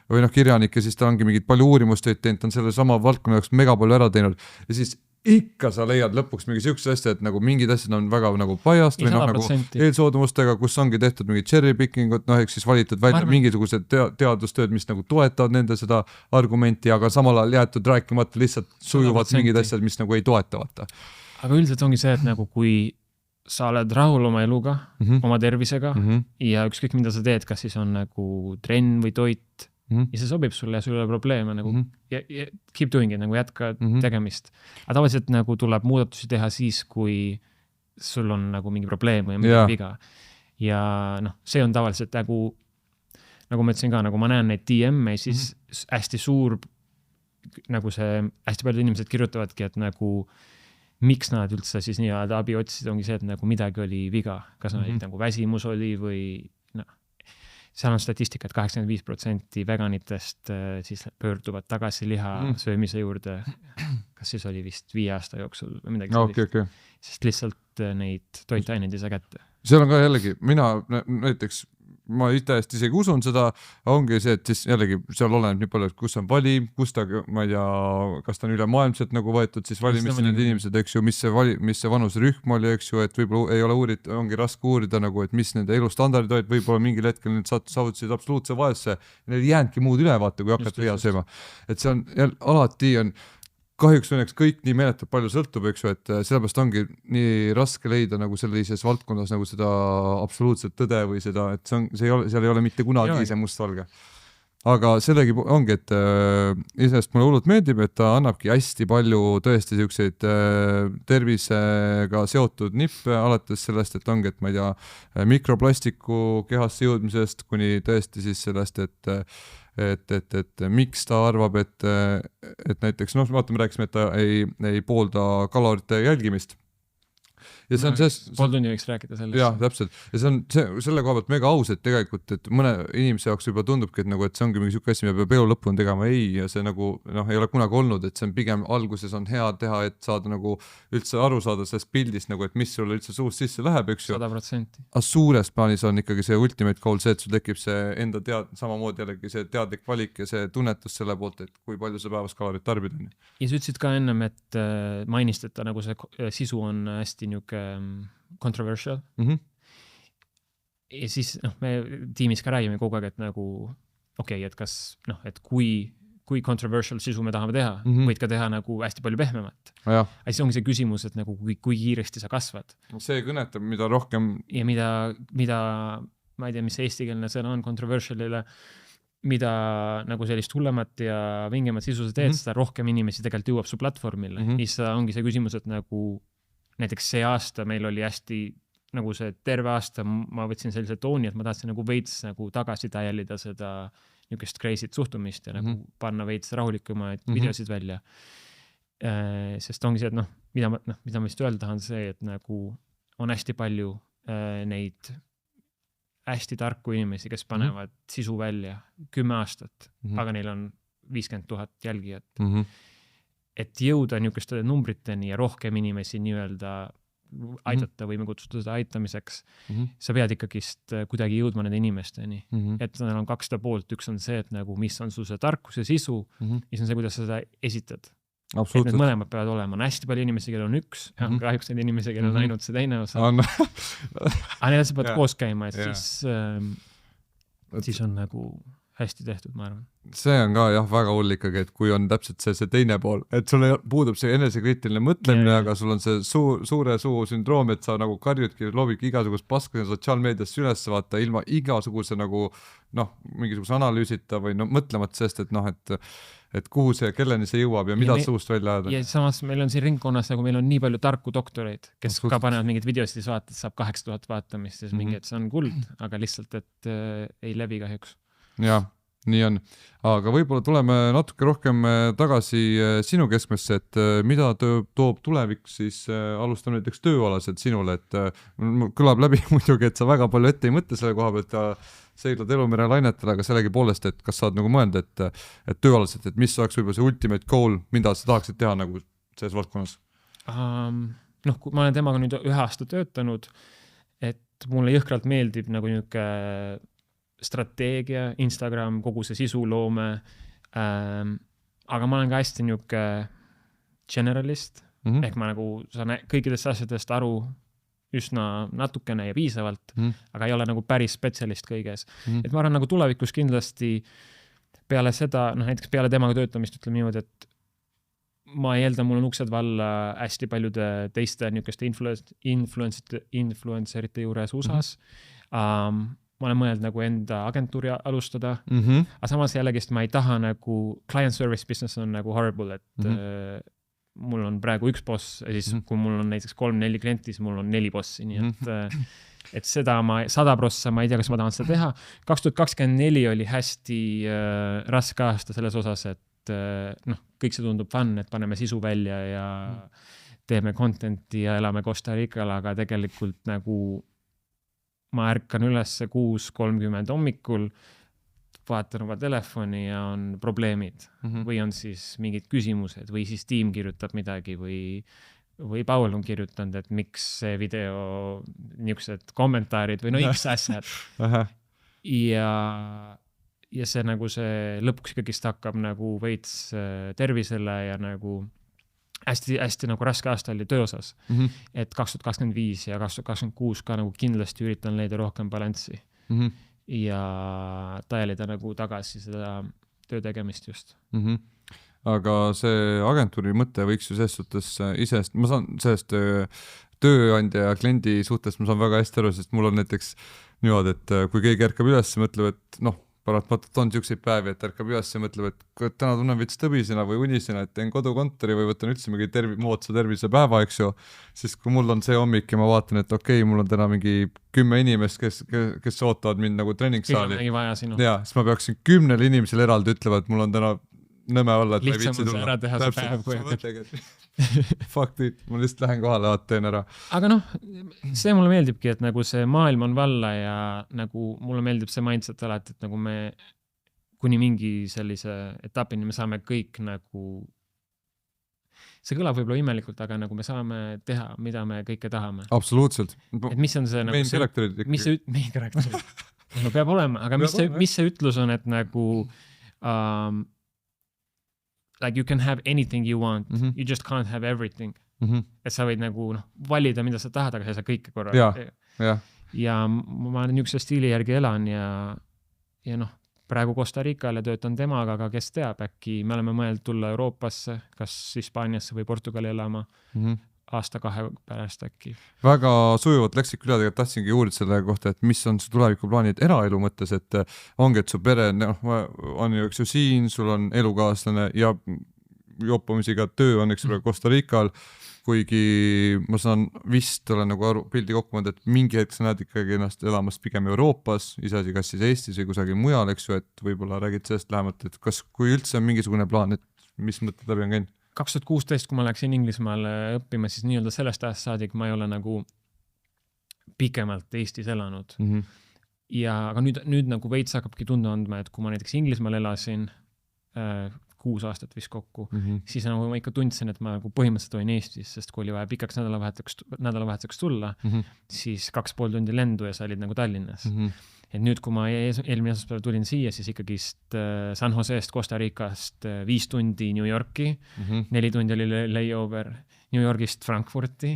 või noh, kirjanik ja siis ta ongi mingid palju uurimustööd teinud, ta on selle sama valdkonna jaoks mega palju ära teinud ja siis ikka sa leiad lõpuks mingi siukse asja, et nagu mingid asjad on väga nagu biased või noh, nagu eelsoodumustega, kus ongi tehtud mingi cherry picking ut, noh, ehk siis valitud välja mingisugused teadustööd, mis nagu toetavad nende seda argumenti, aga samal ajal jäetud rääkimata lihtsalt sujuvad mingid asjad, mis nagu ei toetavata. Aga üldiselt ongi see, et nagu kui sa oled rahul oma eluga, oma tervisega ja ükskõik mida sa teed, kas siis on nagu trenn või toit ja see sobib sulle ja sul ei ole probleeme nagu ja keep doing it, nagu jätka tegemist. Aga tavaliselt nagu tuleb muudatusi teha siis, kui sul on nagu mingi probleem või mingi viga. Ja noh, see on tavaliselt nagu ma ütlesin ka, nagu ma näen neid DM-e, siis hästi suur nagu see, hästi paljud inimesed kirjutavadki, et nagu miks nad üldse siis nii-öelda abi otsisid, ongi see, et nagu midagi oli viga, kas nagu väsimus oli või seal on statistika, et 85% veganitest siis pöörduvad tagasi liha söömise juurde. Kas siis oli vist 5 aasta jooksul või midagi sellist. Okay. Sest lihtsalt neid toitaineid ei saa kätte. Seal on ka jällegi, mina näiteks, ma täiesti isegi usun seda, ongi see, et siis jällegi seal oleneb nii palju, et kus on valim, kus ta, ma ei tea, kas ta on ülemaailmselt nagu võetud, siis valimisse need inimesed, eks ju, mis see vanusrühm oli, eks ju, et võib-olla ei ole uurid, ongi raske uurida nagu, et mis nende elustandardid olid, võib-olla mingil hetkel need saavutasid absoluutse vaesse, neil ei jäänudki muud üle vaata, kui hakata liha sööma. Et see on, alati on kahjuks õnneks kõik nii meeletult palju sõltub, eks ju, et sellepärast ongi nii raske leida nagu sellises valdkonnas nagu seda absoluutset tõde või seda, et seal ei ole mitte kunagi see mustvalge. Aga sellegi ongi, et isest mulle hullult meeldib, et ta annabki hästi palju tõesti selliseid tervisega seotud nippe, alates sellest, et ongi, et ma ei tea, mikroplastiku kehasse jõudmisest kuni tõesti siis sellest, et miks ta arvab, et näiteks, vaata, me rääkisime, et ta ei poolda kalorite jälgimist. Ja see on pool tundi võiks rääkida sellest. Jah, täpselt. Ja see on selle koha pealt mega aus, et tegelikult, et mõne inimese jaoks juba tundubki, et nagu, et see ongi mingi siuke asi, me peab elu lõpuni tegema. Ei, ja see nagu, ei ole kunagi olnud, et see on pigem alguses on hea teha, et saada nagu üldse aru saada sellest pildist, nagu, et mis sulle üldse suust sisse läheb, eks ju. 100%. Aga suures plaanis on ikkagi see ultimate goal see, et sul tekib see enda samamoodi jällegi see teadlik valik ja see tunnetus selle poolt, et kui palju sa päevas kalorit tarbid. Ja sa ütlesid ka ennem, et mainist, et nagu see sisu on hästi niuke controversial. Ja siis me tiimis ka räägime kogu aeg, et nagu et kas, et kui controversial sisu me tahame teha, võid ka teha nagu hästi palju pehmemat. Aga siis ongi see küsimus, et nagu kui kiiresti sa kasvad. See kõnetab, mida rohkem... Ja mida ma ei tea, mis eestikeelne sõna on controversialile, mida nagu sellist hullemat ja vingemat sisu sa teed, seda rohkem inimesi tegelikult jõuab su platvormile. Siis ongi see küsimus, et nagu näiteks see aasta meil oli hästi, nagu see terve aasta ma võtsin sellise tooni, et ma tahtsin nagu veits nagu tagasi täielida seda niukest crazy't suhtumist ja nagu panna veits rahulikumaid videosid välja. Sest ongi see, et mida ma vist öelda tahan, see, et nagu on hästi palju neid hästi tarku inimesi, kes panevad sisu välja 10 aastat, aga neil on 50 000 jälgijat. Et jõuda niukeste numbriteni ja rohkem inimesi nii-öelda aidata või me kutsuda seda aitamiseks, sa pead ikkagist kuidagi jõudma nende inimesteni. Et neil on 2 poolt, üks on see, et nagu mis on su see tarkus ja sisu, siis on see, kuidas sa seda esitad. Et need mõlemad peavad olema. On hästi palju inimesi, kellel on üks, kahjuks need inimesi, kellel on ainult see teine osa. Aga neil sa pead koos käima, et siis on nagu hästi tehtud, ma arvan. See on ka väga hull ikkagi, et kui on täpselt see teine pool, et sul puudub see enesekriitiline mõtlemine, aga sul on see suure suu sündroom, et sa nagu karjudki, loobidki igasugust paska sotsiaalmeedias üles vaata ilma igasuguse nagu mingisuguse analüüsita või mõtlemat sellest, et kuhu see, kelleni see jõuab ja mida suust välja ajada. Ja samas meil on siin ringkonnas, nagu meil on nii palju tarku doktoreid, kes ka panevad mingid videosid vaatad, saab 8000 vaatamist ja mingi, et see on kuld, aga lihtsalt, et ei levi kahjuks. Jah, nii on. Aga võib-olla tuleme natuke rohkem tagasi sinu keskmesse, et mida toob tulevik, siis alustame näiteks tööalaselt sinule, et kõlab läbi muidugi, et sa väga palju ette ei mõtle selle koha pealt ja seilad elumere lainetele, aga sellegi poolest, et kas saad nagu mõelda, et tööalaselt, et mis oleks võib-olla see ultimate goal, mida sa tahaksid teha nagu selles valdkonnas? Kui ma olen temaga nüüd 1 aasta töötanud, et mulle jõhkralt meeldib nagu niuke strateegia, Instagram, kogu see sisuloome, aga ma olen ka hästi niuke generalist, ehk ma nagu saan kõikidest asjadest aru üsna natukene ja piisavalt, aga ei ole nagu päris spetsialist kõiges. Et ma arvan nagu tulevikus kindlasti peale seda, näiteks peale temaga töötamist ütleme niimoodi, et ma eeldan, mul on uksed valla hästi paljude teiste niukeste influencerite juures USAs. Ma olen mõelnud nagu enda agentuuri alustada, aga samas jällegi ma ei taha nagu, client service business on nagu horrible, et mul on praegu 1 boss, ja siis kui mul on näiteks 3-4 klienti, siis mul on 4 bossi, nii et seda ma 100% ma ei tea, kas ma tahan seda teha. 2024 oli hästi raske aasta selles osas, et kõik see tundub fun, et paneme sisu välja ja teeme contenti ja elame Costa Rical, aga tegelikult nagu ma ärkan üles 6:30 hommikul, vaatan oma telefoni ja on probleemid või on siis mingid küsimused või siis tiim kirjutab midagi või Paul on kirjutanud, et miks see video, niisugused kommentaarid või no X asjad. ja see nagu see lõpuks ikkagist hakkab nagu veits tervisele ja nagu hästi nagu raske aasta oli töö osas. Et 2025 ja 2026 ka nagu kindlasti üritan leida rohkem balanssi ja taelida nagu tagasi seda töö tegemist just. Aga see agentuuri mõte võiks ju selles suhtes isest, ma saan sellest tööandja ja kliendi suhtes ma saan väga hästi aru, sest mul on näiteks niimoodi, et kui keegi ärkab üles ja mõtleb, et noh, paratmatult on siukseid päevi, et ärkab üles ja mõtleb, et täna tunnen veits tõbisena või unisena, et teen kodukontori või võtan üldse mingi moodsa tervisepäeva, eks ju, siis kui mul on see hommik ja ma vaatan, et okei, mul on täna mingi 10 inimest, kes ootavad mind nagu treeningsaali. Ja, siis ma peaksin 10 inimesele eraldi ütlema, et mul on täna nõme olla, et lihtsam on see ära teha see päev, kui fuck it, ma lihtsalt lähen kohale, teen ära. Aga noh, see mulle meeldibki, et nagu see maailm on valla ja nagu mulle meeldib see mindset alati, et nagu me kuni mingi sellise etapini me saame kõik nagu, see kõlab võib-olla imelikult, aga nagu me saame teha, mida me kõike tahame. Absoluutselt. Et mis on see nagu main karakterid ikkagi. Main karakterid. No peab olema, aga mis see ütlus on, et nagu like you can have anything you want, you just can't have everything. Et sa võid nagu valida, mida sa tahad, aga sa ei saa kõike korraga. Ja ma niisuguse stiili järgi elan ja noh, praegu Costa Ricale töötan temaga, aga kes teab, äkki me oleme mõelnud tulla Euroopasse, kas Hispaaniasse või Portugali elama aasta-2 pärast äkki. Väga sujuvalt läksid küll, aga tahtsingi uurida selle kohta, et mis on su tulevikuplaanid eraelu mõttes, et ongi, et su pere on ju, eks ju siin, sul on elukaaslane ja joppamisiga töö on, eks ju, Costa Rical, kuigi ma saan vist olen nagu pildi kokku mõelda, et mingi hetk sa näed ikkagi ennast elamas pigem Euroopas, iseasi kas siis Eestis või kusagil mujal, eks ju, et võib-olla räägid sellest lähemalt, et kas, kui üldse on mingisugune plaan, et mis mõtted läbi on käinud? 2016, kui ma läksin Inglismaale õppima, siis nii-öelda sellest ajast saadik ma ei ole nagu pikemalt Eestis elanud. Aga nüüd nagu veits hakkabki tunde andma, et kui ma näiteks Inglismaal elasin 6 aastat vist kokku, siis nagu ma ikka tundsin, et ma nagu põhimõtteliselt olin Eestis, sest kui oli vaja pikaks nädalavahetuseks tulla, siis 2,5 tundi lendu ja sa olid nagu Tallinnas. Et nüüd, kui ma eelmine esmaspäev tulin siia, siis ikkagist San Jose'st, Costa Ricast 5 tundi New Yorki, 4 tundi oli layover, New Yorgist Frankfurti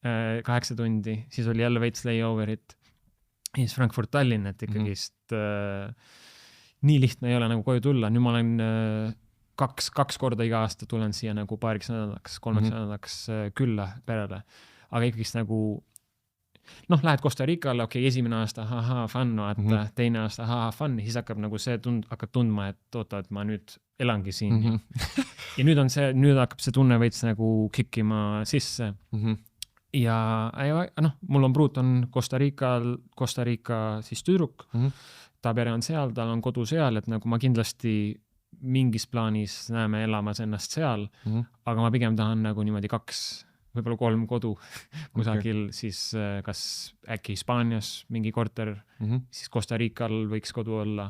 8 tundi, siis oli jälle veits layoverit, siis Frankfurt Tallinn, et ikkagist nii lihtne ei ole nagu koju tulla. Nüüd ma olen kaks korda iga aasta tulen siia nagu paariks nädalaks, 3 nädalaks külla perele, aga ikkagist nagu noh, lähed Costa Ricale, okei, esimene aasta, fun, vaata, teine aasta, fun, siis hakkab nagu see hakkab tundma, et oota, et ma nüüd elangi siin. Ja nüüd hakkab see tunne veits nagu kikkima sisse. Ja noh, mul on pruut on Costa Rica siis tüdruk, ta pere on seal, tal on kodu seal, et nagu ma kindlasti mingis plaanis näeme elamas ennast seal, aga ma pigem tahan nagu niimoodi 2 võib-olla 3 kodu kusagil siis kas äkki Hispaanias mingi korter, siis Costa Rical võiks kodu olla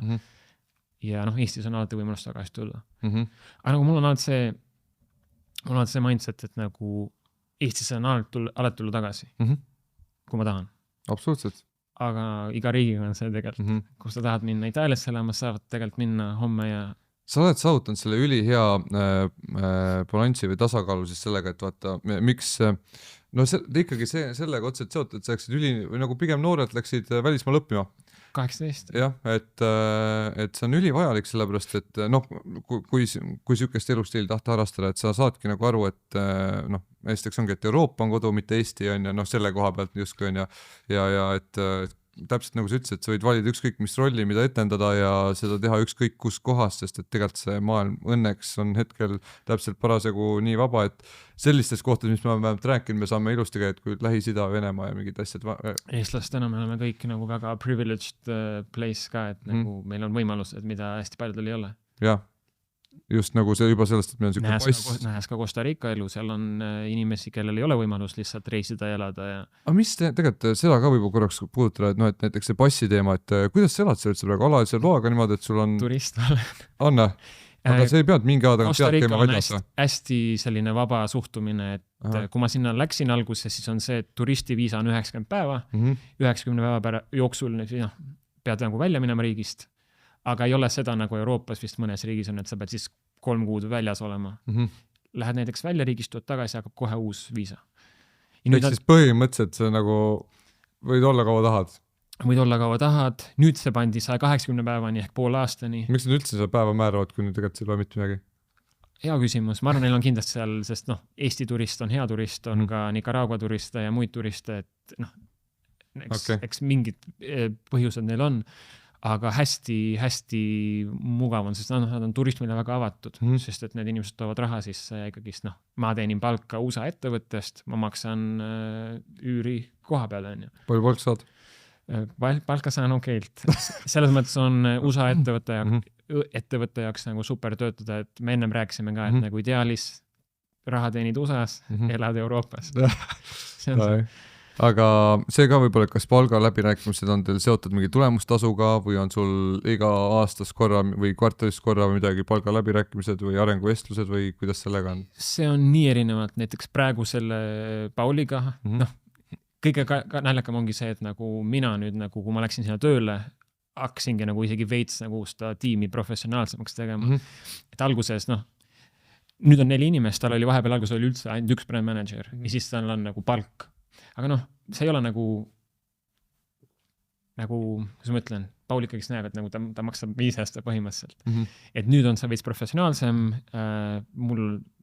ja noh, Eestis on alati võimalus tagasi tulla. Aga nagu mul on alati see mindset, et nagu Eestisse on alati tulla tagasi, kui ma tahan. Absoluutselt. Aga iga riigiga on see tegelikult, kus sa tahad minna Itaaliasse elama, saavad tegelikult minna homme ja sa oled saavutanud selle ülihea balanssi või tasakaalu siis sellega, et vaata, miks, no ikkagi sellega otseselt seotud, et sa läksid või nagu pigem noored läksid välismaal õppima. 18. Jah, et see on ülivajalik sellepärast, et noh, kui sükest elustiili tahta harrastada, et sa saadki nagu aru, et noh, esiteks ongi, et Euroopa on kodu, mitte Eesti on ja noh, selle koha pealt justkui on ja et täpselt nagu sa ütlesid, et sa võid valida ükskõik mis rolli, mida etendada ja seda teha ükskõik kus kohas, sest et tegelikult see maailm õnneks on hetkel täpselt parasjagu nii vaba, et sellistes kohtades, mis me oleme rääkinud, me saame ilusti käid, kui Lähis-Ida, Venemaa ja mingid asjad. Eestlastena me oleme kõik nagu väga privileged place ka, et nagu meil on võimalused, mida hästi paljudel ei ole. Jah. just nagu see juba sellest, et meil on siuke pass. Nähes ka Costa Rica elu, seal on inimesi, kellel ei ole võimalus lihtsalt reisida ja elada ja... Aga mis tegelikult seda ka võib korraks puudutada, et noh, et näiteks see passi teema, et kuidas sa elad seal üldse praegu alalise loaga niimoodi, et sul on... Turist olen. Anne, aga see ei pead mingi aada Costa Rica on hästi selline vaba suhtumine, et kui ma sinna läksin alguses, siis on see, et turistiviisa on 90 päeva, 90 päeva jooksul pead nagu välja minema riigist, aga ei ole seda nagu Euroopas vist mõnes riigis on, et sa pead siis 3 kuud väljas olema. Lähed näiteks välja riigist, tuud tagasi, hakkab kohe uus viisa. Ehk siis põhimõtteliselt see nagu võid olla kaua tahad? Võid olla kaua tahad. Nüüd see pandi 180 päevani ehk pool aastani. Miks nad üldse seda päeva määravad, kui nüüd tegelikult ei ole mitte midagi? Hea küsimus. Ma arvan, neil on kindlasti seal, sest Eesti turist on hea turist, on ka Nicaragua turiste ja muid turiste, et eks mingid põhjused neil on. Aga hästi mugav on, sest nad on turismile väga avatud, sest et need inimesed toovad raha sisse ja ikkagist, ma teenin palka USA ettevõttest, ma maksan üüri koha peale. Palju palk saad? Palka saan okeilt. Selles mõttes on USA ettevõtte jaoks nagu super töötada, et me ennem rääkisime ka, et nagu ideaalis raha teenid USA-s, elad Euroopas. See on see. Aga see ka võib-olla, kas palga läbirääkimised on teil seotud mingi tulemustasuga või on sul iga aastas korra või kvartalist korra või midagi palga läbirääkimised või arenguvestlused või kuidas sellega on? See on nii erinevalt, näiteks praegu selle Pauliga, kõige naljakam ongi see, et nagu mina nüüd, nagu, kui ma läksin sinna tööle, hakkasingi nagu isegi veits nagu seda tiimi professionaalsemaks tegema. Et alguses, nüüd on 4 inimest, tal oli vahepeal alguses oli üldse ainult 1 brand manager ja siis tal on nagu palk. Aga see ei ole nagu, kuidas ma ütlen, Paul ikkagi näeb, et nagu ta maksab 5 aasta põhimõtteliselt. Et nüüd on see veits professionaalsem, mul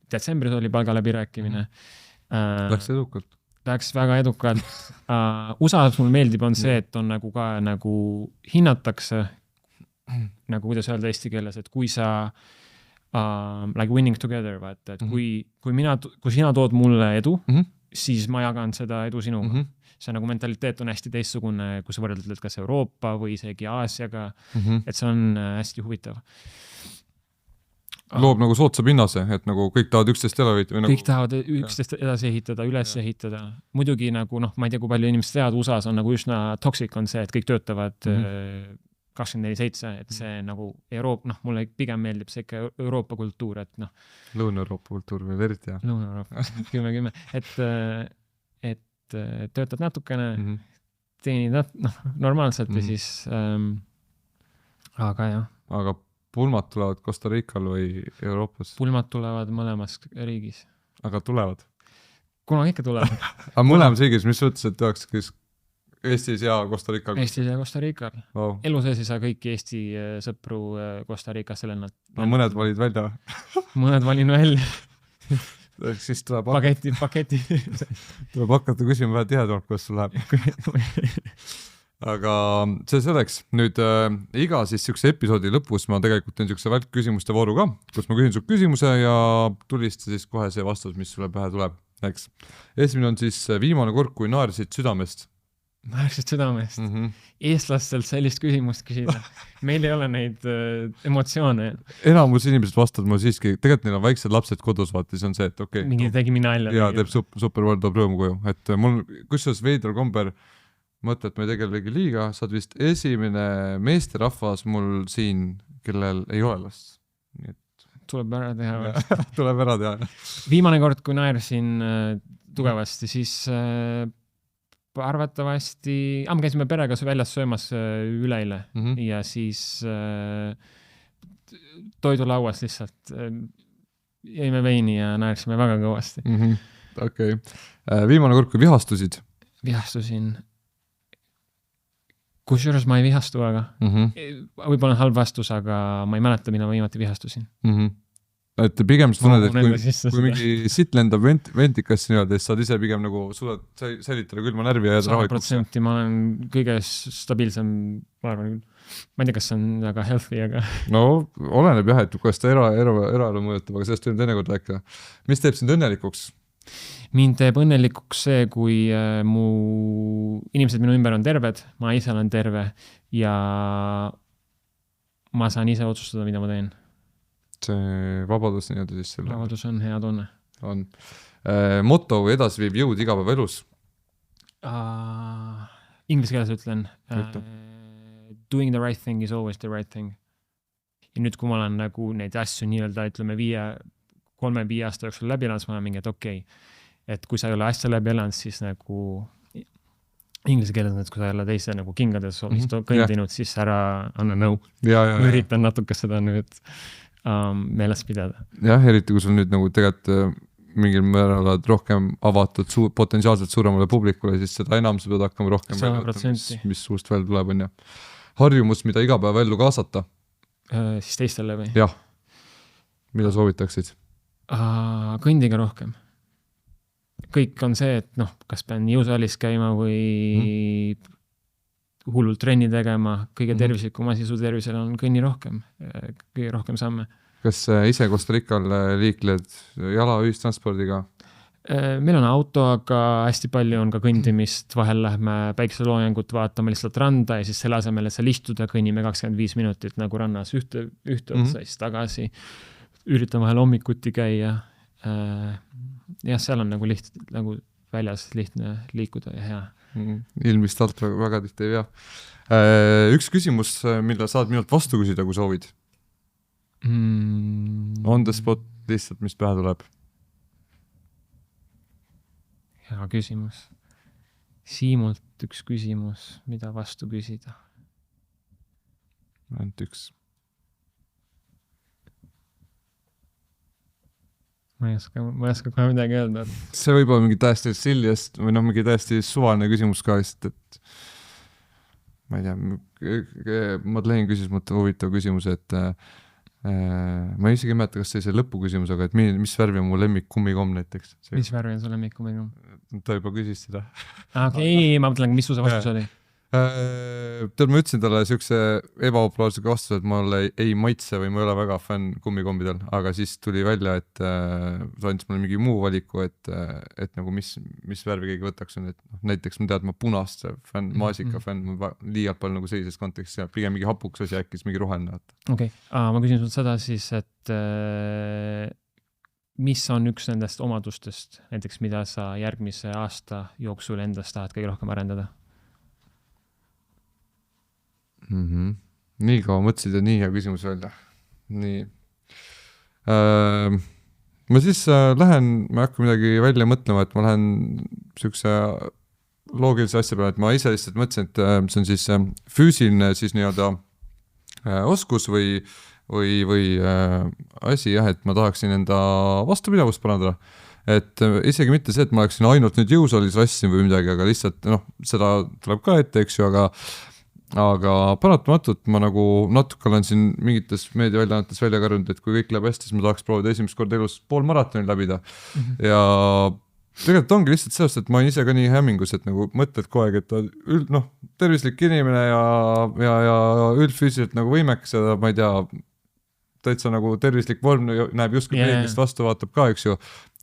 detsembris oli palga läbirääkimine. Läks edukalt? Läks väga edukalt. USA-s mul meeldib on see, et on nagu ka nagu hinnatakse, nagu kuidas öelda eesti keeles, et kui sa like winning together, vaata, et kui sina tood mulle edu, siis ma jagan seda edu sinuga. See nagu mentaliteet on hästi teistsugune, kui sa võrdled kas Euroopa või isegi Aasiaga, et see on hästi huvitav. Loob nagu sootsa pinnase, et nagu kõik tahavad üksteist elavõita? Kõik tahavad üksteist edasi ehitada, üles ehitada. Muidugi nagu, ma ei tea, kui palju inimesed teavad, USA-s on nagu üsna toksik on see, et kõik töötavad 24/7, et see nagu mulle pigem meeldib see ikka Euroopa kultuur, et Lõuna-Euroopa kultuur veel eriti, jah. Lõuna-Euroopa, 10, et töötad natukene, teenid normaalselt ja siis, aga jah. Aga pulmad tulevad Costa Rical või Euroopas? Pulmad tulevad mõlemas riigis. Aga tulevad? Kunagi ikka tulevad. Aga mõlemas riigis, mis mõttes, et tehakse Eestis ja Costa Rical? Eestis ja Costa Rical. Wow. Elu sees ei saa kõiki Eesti sõpru Costa Ricas sellel mõned valid välja? Mõned valin välja. Siis tuleb paketi. Tuleb hakata küsima vähe tihedamalt, kuidas sul läheb. Aga see selleks. Nüüd iga siis sükse episoodi lõpus ma tegelikult teen sükse välkküsimuste vooru ka, kus ma küsin sul küsimuse ja tulista siis kohe see vastus, mis sulle pähe tuleb. Eks. Esimene on siis viimane kord, kui naersid südamest. Naersid südamest. Eestlastelt sellist küsimust küsida. Meil ei ole neid emotsioone. Enamus inimesed vastavad mulle siiski, tegelikult neil on väiksed lapsed kodus, vaata, siis on see, et okei. Mingi tegi mina nalja. Ja teeb super toob rõõmu koju. Et mul, kusjuures veidral komber mõtle, et ma ei tegelegi liiga, saad vist esimene meesterahvas mul siin, kellel ei ole last. Nii et... Tuleb ära teha. Tuleb ära teha. Viimane kord, kui naersin tugevasti, siis arvatavasti, me käisime perega väljas söömas üleile ja siis toidulauas lihtsalt jäime veini ja naersime väga kõvasti. Okei. Viimane kord, kui vihastusid? Vihastusin. Kusjuures ma ei vihastu, aga võib-olla on halb vastus, aga ma ei mäleta, mida ma viimati vihastusin. Et pigem sa tunned, et kui mingi sitt lendab ventikas nii-öelda, siis saad ise pigem nagu suudad säilitada külma närvi ja jääda rahulikuks. 100% ma olen kõige stabiilsem, ma arvan küll. Ma ei tea, kas see on väga healthy, aga... No, oleneb jah, et kuidas ta eraelu mõjutab, aga sellest võime teinekord rääkida. Mis teeb sind õnnelikuks? Mind teeb õnnelikuks see, kui inimesed minu ümber on terved, ma ise olen terve ja ma saan ise otsustada, mida ma teen. see vabadus nii-öelda siis selle vabadus on hea tunne. on. Moto või edasiviiv jõud igapäevaelus? Inglise keeles ütlen doing the right thing is always the right thing. Ja nüüd, kui ma olen nagu neid asju nii-öelda, ütleme 3-5 aasta jooksul läbi elanud, siis ma olen mingi, et okei. Et kui sa ei ole asja läbi elanud, siis nagu inglise keeles, et kui sa ei ole teise nagu kingades kõndinud, siis ära anna nõu. Ma üritan natuke seda nüüd meeles pidada. Jah, eriti kui sul nüüd nagu tegelikult mingil määral oled rohkem avatud potentsiaalselt suuremale publikule, siis seda enam sa pead hakkama rohkem 100%. mis suust veel tuleb, on ja. Harjumus, mida igapäeva ellu kaasata? Siis teistele või? Jah. Mida soovitaksid? Kõndiga rohkem. Kõik on see, et kas pean jõusaalis käima või hullult trenni tegema, kõige tervislikum asi su tervisele on kõnni rohkem, kõige rohkem samme. Kas ise Costa Rical liikled jala ühistranspordiga? Meil on auto, aga hästi palju on ka kõndimist, vahel lähme päikseloojangut vaatama lihtsalt randa ja siis selle asemel, et seal istuda, kõnnime 25 minutit nagu rannas ühte otsa, siis tagasi. Üritan vahel hommikuti käia. Jah, seal on nagu väljas lihtne liikuda ja hea. Ilmist alt väga tihti ei pea. Üks küsimus, mille saad minult vastu küsida, kui soovid? On the spot lihtsalt, mis pähe tuleb? Hea küsimus. Siimult üks küsimus, mida vastu küsida? Ainult üks. Ma ei oska kohe midagi öelda. See võib olla mingi täiesti silliest või mingi täiesti suvaline küsimus ka, et ma ei tea, Madeleine küsis mõtte huvitav küsimus, et ma isegi ei mäleta, kas see lõpu küsimus, aga et mis värvi on mu lemmik kummikomm näiteks? Mis värvi on su lemmik kummikomm? Ta juba küsis seda. Okei, ma mõtlen, mis su vastus oli? Tead, ma ütlesin talle siukse ebapopulaarsega vastuse, et ma ei maitse või ma ei ole väga fänn kummikombidel, aga siis tuli välja, et ta andis mulle mingi muu valiku, et nagu mis värvi keegi võtaks on, et näiteks ma tead, ma punast fänn, maasika fänn, ma liialt palju nagu sellises kontekstis ja pigem mingi hapuks asi äkkis mingi roheline. Okei, ma küsin sult seda siis, et mis on üks nendest omadustest, näiteks mida sa järgmise aasta jooksul endast tahad kõige rohkem arendada? Nii kaua mõtlesid ja nii hea küsimus välja. Nii. Ma siis lähen, ma ei hakka midagi välja mõtlema, et ma lähen siukse loogilise asja peale, et ma ise lihtsalt mõtlesin, et see on siis füüsiline siis nii-öelda oskus või asi jah, et ma tahaksin enda vastupidavust parandada. Et isegi mitte see, et ma oleksin ainult nüüd jõusaalis rassin või midagi, aga lihtsalt seda tuleb ka ette, eks ju, aga paratamatult ma nagu natuke olen siin mingites meediaväljaannetes välja karjunud, et kui kõik läheb hästi, siis ma tahaks proovida esimest kord elus pool maratoni läbida. Ja tegelikult ongi lihtsalt sellest, et ma olen ise ka nii hämmingus, et nagu mõtled kogu aeg, et tervislik inimene ja üldfüüsiliselt nagu võimekas ja ma ei tea, täitsa nagu tervislik vorm näeb justkui peeglist vastu, vaatab ka, eks ju,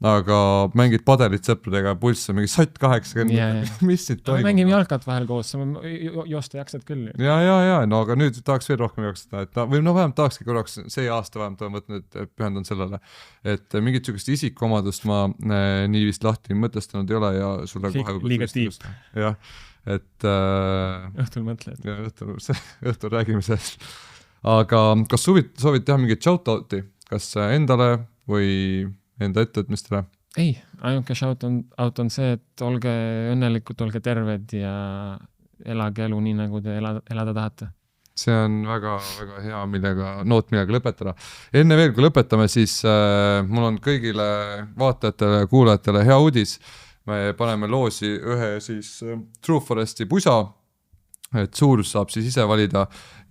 aga mängid padelit sõpradega, pulss on mingi 180, mis siit toimub? Mängime jalkat vahel koos, joosta jaksad küll. Ja, no aga nüüd tahaks veel rohkem jaksada, või vähemalt tahakski korraks see aasta vähemalt olen võtnud, et pühendan sellele, et mingit sugust isikuomadust ma nii vist lahti mõtestanud ei ole ja sulle kohe liiga tiip. Jah, et õhtul mõtled. Ja õhtul räägime sellest. Aga kas soovid teha mingit shoutouti, kas endale või enda ettevõtmistele? Ei, ainuke shoutout on see, et olge õnnelikud, olge terved ja elage elu nii, nagu te elada tahate. See on väga, väga hea millega lõpetada. Enne veel, kui lõpetame, siis mul on kõigile vaatajatele ja kuulajatele hea uudis. Me paneme loosi ühe siis True Foresti pusa, et suurus saab siis ise valida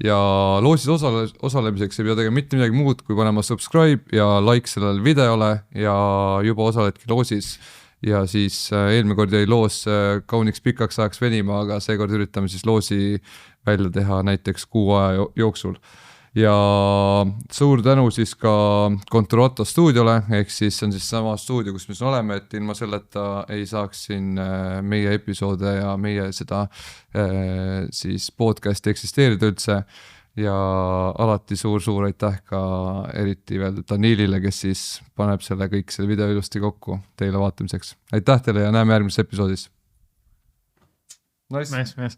ja loosis osalemiseks ei pea tegema mitte midagi muud, kui panema subscribe ja like sellele videole ja juba osaledki loosis ja siis eelmine kord jäi loos kauniks pikaks ajaks venima, aga seekord üritame siis loosi välja teha näiteks 6 aja jooksul. Ja suur tänu siis ka Contorato stuudiole, ehk siis see on siis sama stuudio, kus me siin oleme, et ilma selleta ei saaks siin meie episoode ja meie seda siis podcasti eksisteerida üldse. ja alati suur aitäh ka eriti veel Danilile, kes siis paneb selle video ilusti kokku teile vaatamiseks. Aitäh teile ja näeme järgmises episoodis. Nice.